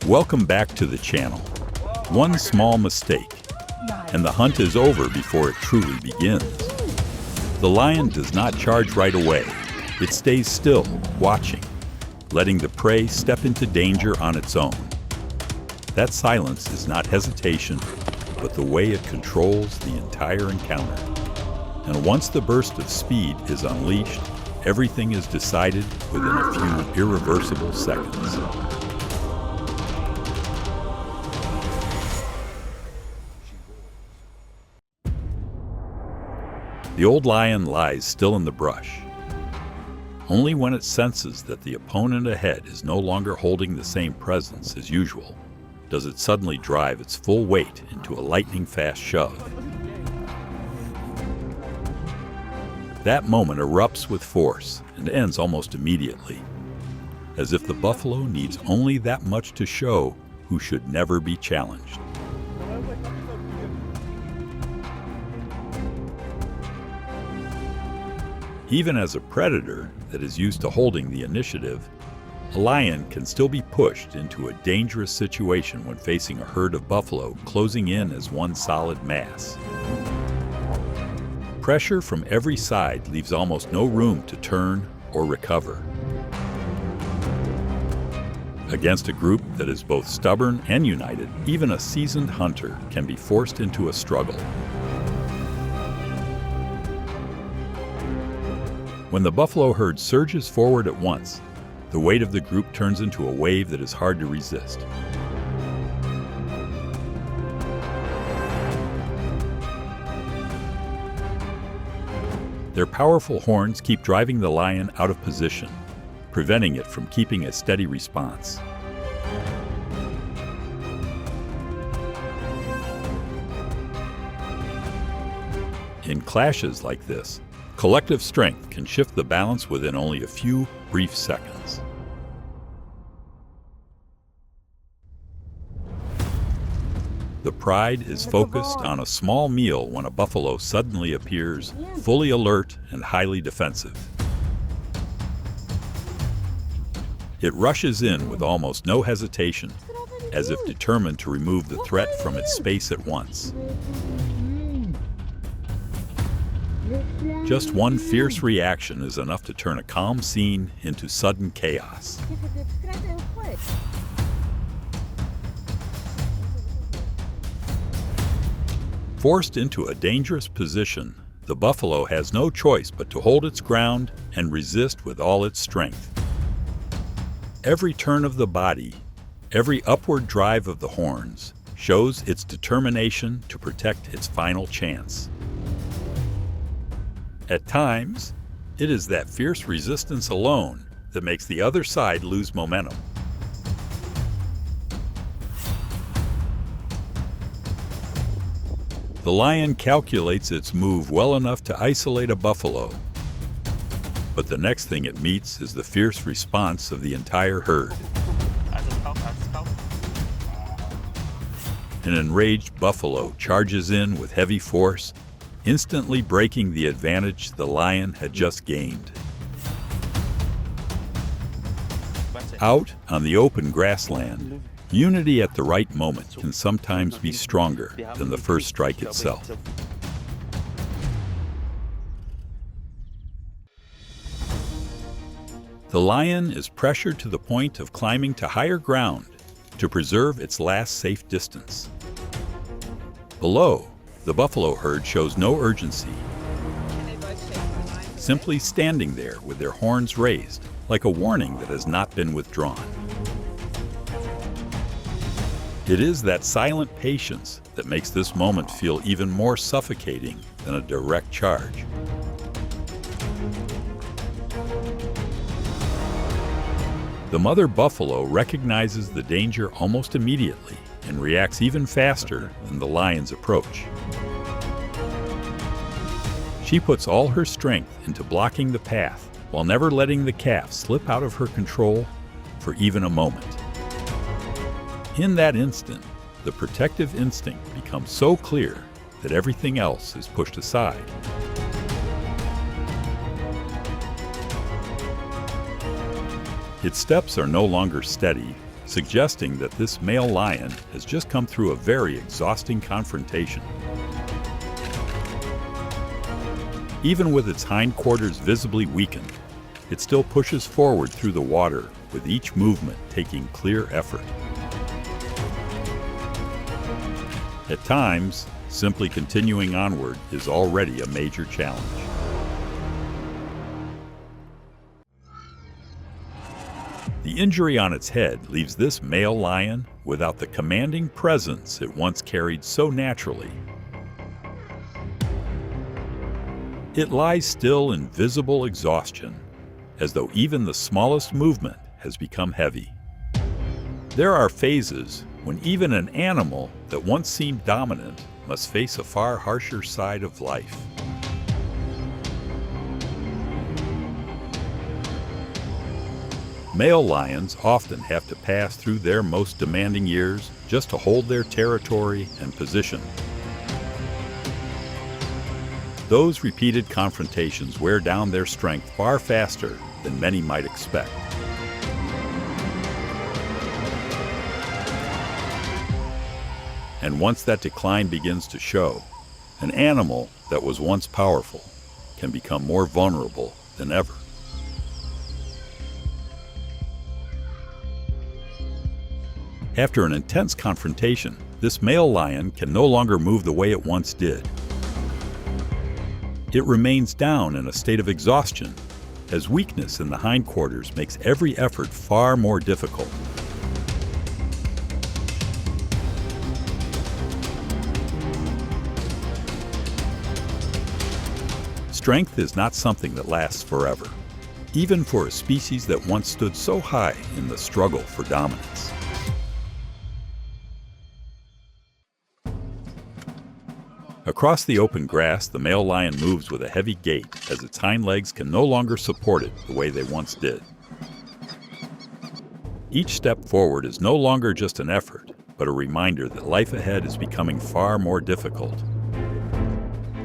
Welcome back to the channel. One small mistake, and the hunt is over before it truly begins. The lion does not charge right away. It stays still, watching, letting the prey step into danger on its own. That silence is not hesitation, but the way it controls the entire encounter. And once the burst of speed is unleashed, everything is decided within a few irreversible seconds. The old lion lies still in the brush. Only when it senses that the opponent ahead is no longer holding the same presence as usual does it suddenly drive its full weight into a lightning-fast shove. That moment erupts with force and ends almost immediately, as if the buffalo needs only that much to show who should never be challenged. Even as a predator that is used to holding the initiative, a lion can still be pushed into a dangerous situation when facing a herd of buffalo closing in as one solid mass. Pressure from every side leaves almost no room to turn or recover. Against a group that is both stubborn and united, even a seasoned hunter can be forced into a struggle. When the buffalo herd surges forward at once, the weight of the group turns into a wave that is hard to resist. Their powerful horns keep driving the lion out of position, preventing it from keeping a steady response. In clashes like this, collective strength can shift the balance within only a few brief seconds. The pride is focused on a small meal when a buffalo suddenly appears, fully alert and highly defensive. It rushes in with almost no hesitation, as if determined to remove the threat from its space at once. Just one fierce reaction is enough to turn a calm scene into sudden chaos. Forced into a dangerous position, the buffalo has no choice but to hold its ground and resist with all its strength. Every turn of the body, every upward drive of the horns, shows its determination to protect its final chance. At times, it is that fierce resistance alone that makes the other side lose momentum. The lion calculates its move well enough to isolate a buffalo, but the next thing it meets is the fierce response of the entire herd. An enraged buffalo charges in with heavy force, instantly breaking the advantage the lion had just gained. Out on the open grassland, unity at the right moment can sometimes be stronger than the first strike itself. The lion is pressured to the point of climbing to higher ground to preserve its last safe distance. Below, the buffalo herd shows no urgency, simply standing there with their horns raised, like a warning that has not been withdrawn. It is that silent patience that makes this moment feel even more suffocating than a direct charge. The mother buffalo recognizes the danger almost immediately and reacts even faster than the lion's approach. She puts all her strength into blocking the path while never letting the calf slip out of her control for even a moment. In that instant, the protective instinct becomes so clear that everything else is pushed aside. Its steps are no longer steady, suggesting that this male lion has just come through a very exhausting confrontation. Even with its hindquarters visibly weakened, it still pushes forward through the water, with each movement taking clear effort. At times, simply continuing onward is already a major challenge. The injury on its head leaves this male lion without the commanding presence it once carried so naturally. It lies still in visible exhaustion, as though even the smallest movement has become heavy. There are phases when even an animal that once seemed dominant must face a far harsher side of life. Male lions often have to pass through their most demanding years just to hold their territory and position. Those repeated confrontations wear down their strength far faster than many might expect. And once that decline begins to show, an animal that was once powerful can become more vulnerable than ever. After an intense confrontation, this male lion can no longer move the way it once did. It remains down in a state of exhaustion, as weakness in the hindquarters makes every effort far more difficult. Strength is not something that lasts forever, even for a species that once stood so high in the struggle for dominance. Across the open grass, the male lion moves with a heavy gait as its hind legs can no longer support it the way they once did. Each step forward is no longer just an effort, but a reminder that life ahead is becoming far more difficult.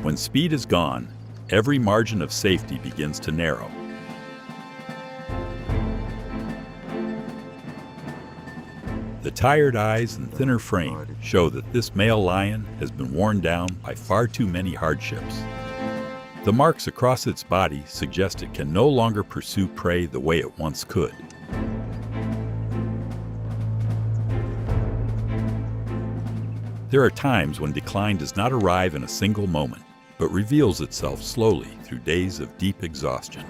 When speed is gone, every margin of safety begins to narrow. The tired eyes and thinner frame show that this male lion has been worn down by far too many hardships. The marks across its body suggest it can no longer pursue prey the way it once could. There are times when decline does not arrive in a single moment, but reveals itself slowly through days of deep exhaustion.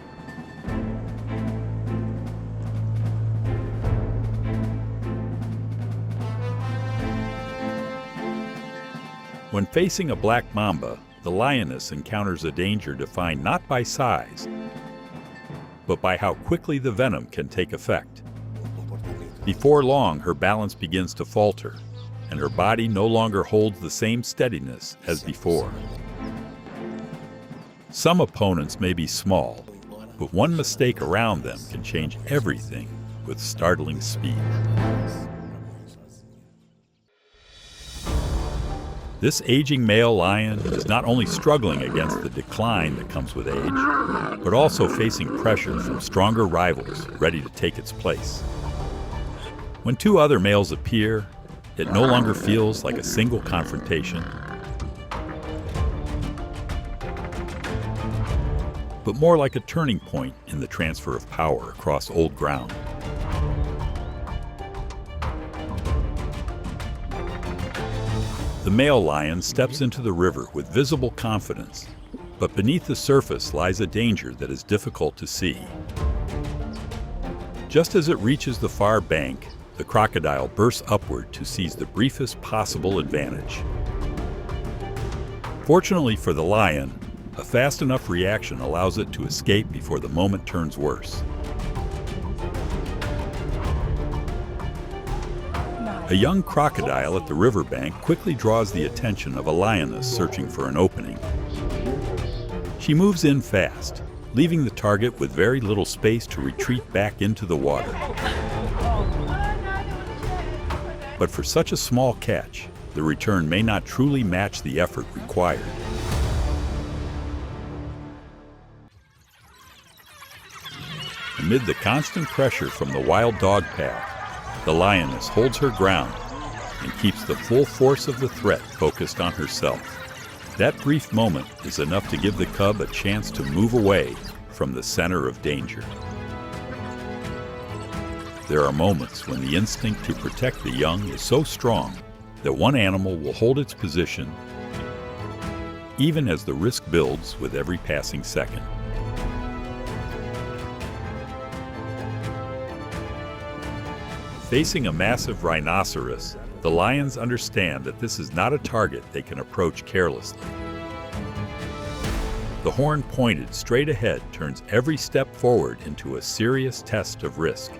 When facing a black mamba, the lioness encounters a danger defined not by size, but by how quickly the venom can take effect. Before long, her balance begins to falter, and her body no longer holds the same steadiness as before. Some opponents may be small, but one mistake around them can change everything with startling speed. This aging male lion is not only struggling against the decline that comes with age, but also facing pressure from stronger rivals ready to take its place. When two other males appear, it no longer feels like a single confrontation, but more like a turning point in the transfer of power across old ground. The male lion steps into the river with visible confidence, but beneath the surface lies a danger that is difficult to see. Just as it reaches the far bank, the crocodile bursts upward to seize the briefest possible advantage. Fortunately for the lion, a fast enough reaction allows it to escape before the moment turns worse. A young crocodile at the riverbank quickly draws the attention of a lioness searching for an opening. She moves in fast, leaving the target with very little space to retreat back into the water. But for such a small catch, the return may not truly match the effort required. Amid the constant pressure from the wild dog pack, The lioness holds her ground and keeps the full force of the threat focused on herself. That brief moment is enough to give the cub a chance to move away from the center of danger. There are moments when the instinct to protect the young is so strong that one animal will hold its position even as the risk builds with every passing second. Facing a massive rhinoceros, the lions understand that this is not a target they can approach carelessly. The horn pointed straight ahead turns every step forward into a serious test of risk.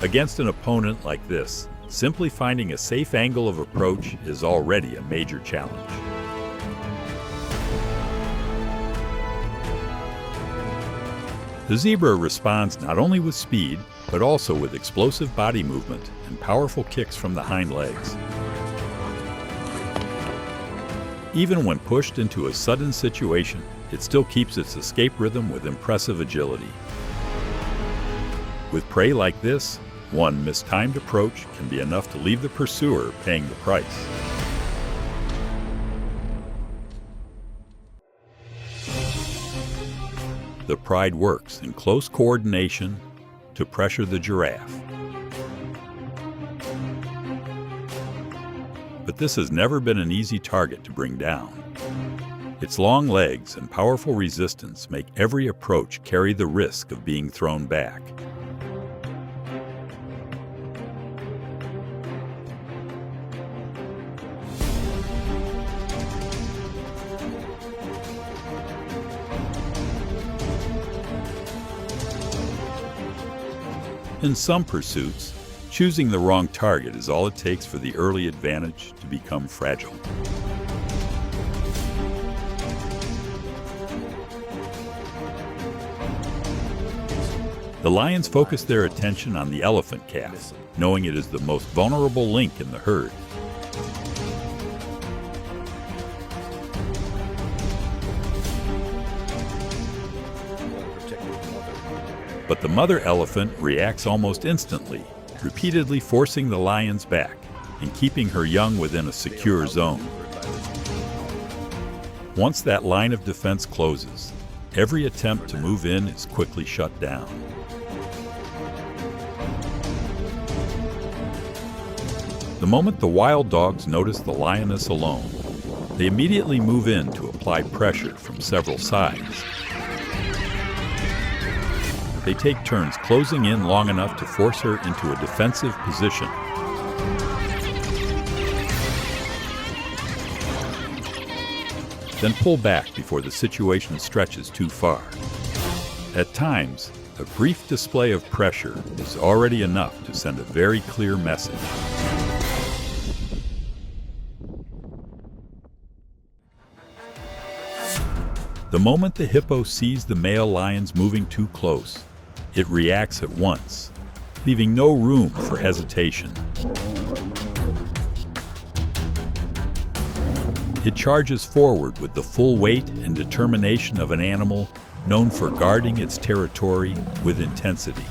Against an opponent like this, simply finding a safe angle of approach is already a major challenge. The zebra responds not only with speed, but also with explosive body movement and powerful kicks from the hind legs. Even when pushed into a sudden situation, it still keeps its escape rhythm with impressive agility. With prey like this, one mistimed approach can be enough to leave the pursuer paying the price. The pride works in close coordination to pressure the giraffe. But this has never been an easy target to bring down. Its long legs and powerful resistance make every approach carry the risk of being thrown back. In some pursuits, choosing the wrong target is all it takes for the early advantage to become fragile. The lions focus their attention on the elephant calf, knowing it is the most vulnerable link in the herd. But the mother elephant reacts almost instantly, repeatedly forcing the lions back and keeping her young within a secure zone. Once that line of defense closes, every attempt to move in is quickly shut down. The moment the wild dogs notice the lioness alone, they immediately move in to apply pressure from several sides. They take turns closing in long enough to force her into a defensive position. Then pull back before the situation stretches too far. At times, a brief display of pressure is already enough to send a very clear message. The moment the hippo sees the male lions moving too close, it reacts at once, leaving no room for hesitation. It charges forward with the full weight and determination of an animal known for guarding its territory with intensity.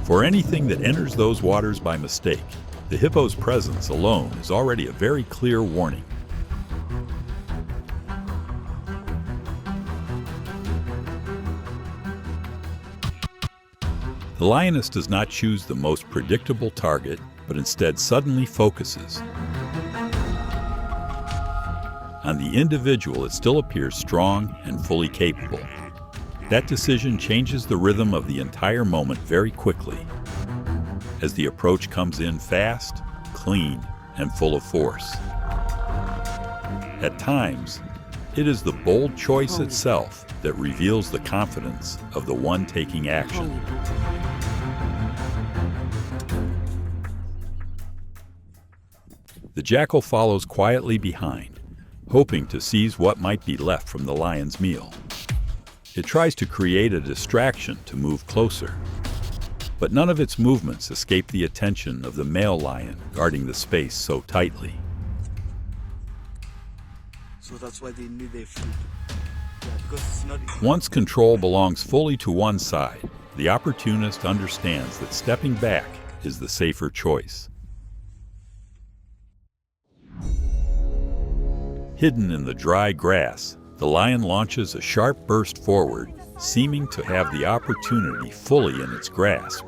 For anything that enters those waters by mistake, the hippo's presence alone is already a very clear warning. The lioness does not choose the most predictable target, but instead suddenly focuses. On the individual, it still appears strong and fully capable. That decision changes the rhythm of the entire moment very quickly, as the approach comes in fast, clean, and full of force. At times, it is the bold choice itself that reveals the confidence of the one taking action. The jackal follows quietly behind, hoping to seize what might be left from the lion's meal. It tries to create a distraction to move closer, but none of its movements escape the attention of the male lion guarding the space so tightly. So that's why they need their food. Yeah, because it's not... Once control belongs fully to one side, the opportunist understands that stepping back is the safer choice. Hidden in the dry grass, the lion launches a sharp burst forward, seeming to have the opportunity fully in its grasp.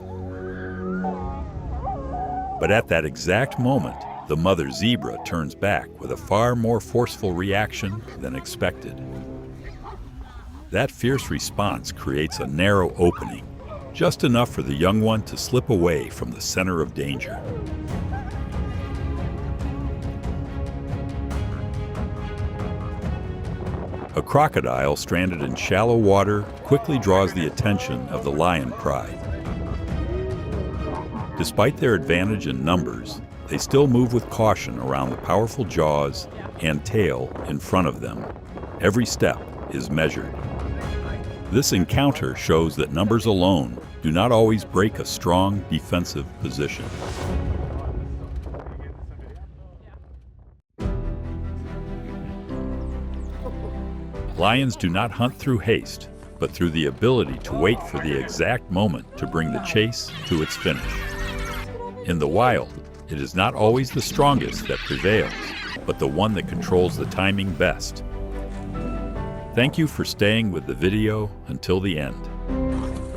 But at that exact moment, the mother zebra turns back with a far more forceful reaction than expected. That fierce response creates a narrow opening, just enough for the young one to slip away from the center of danger. A crocodile stranded in shallow water quickly draws the attention of the lion pride. Despite their advantage in numbers, they still move with caution around the powerful jaws and tail in front of them. Every step is measured. This encounter shows that numbers alone do not always break a strong defensive position. Lions do not hunt through haste, but through the ability to wait for the exact moment to bring the chase to its finish. In the wild, it is not always the strongest that prevails, but the one that controls the timing best. Thank you for staying with the video until the end.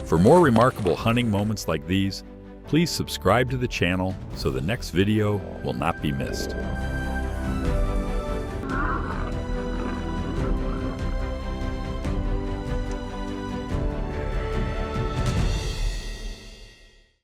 For more remarkable hunting moments like these, please subscribe to the channel so the next video will not be missed.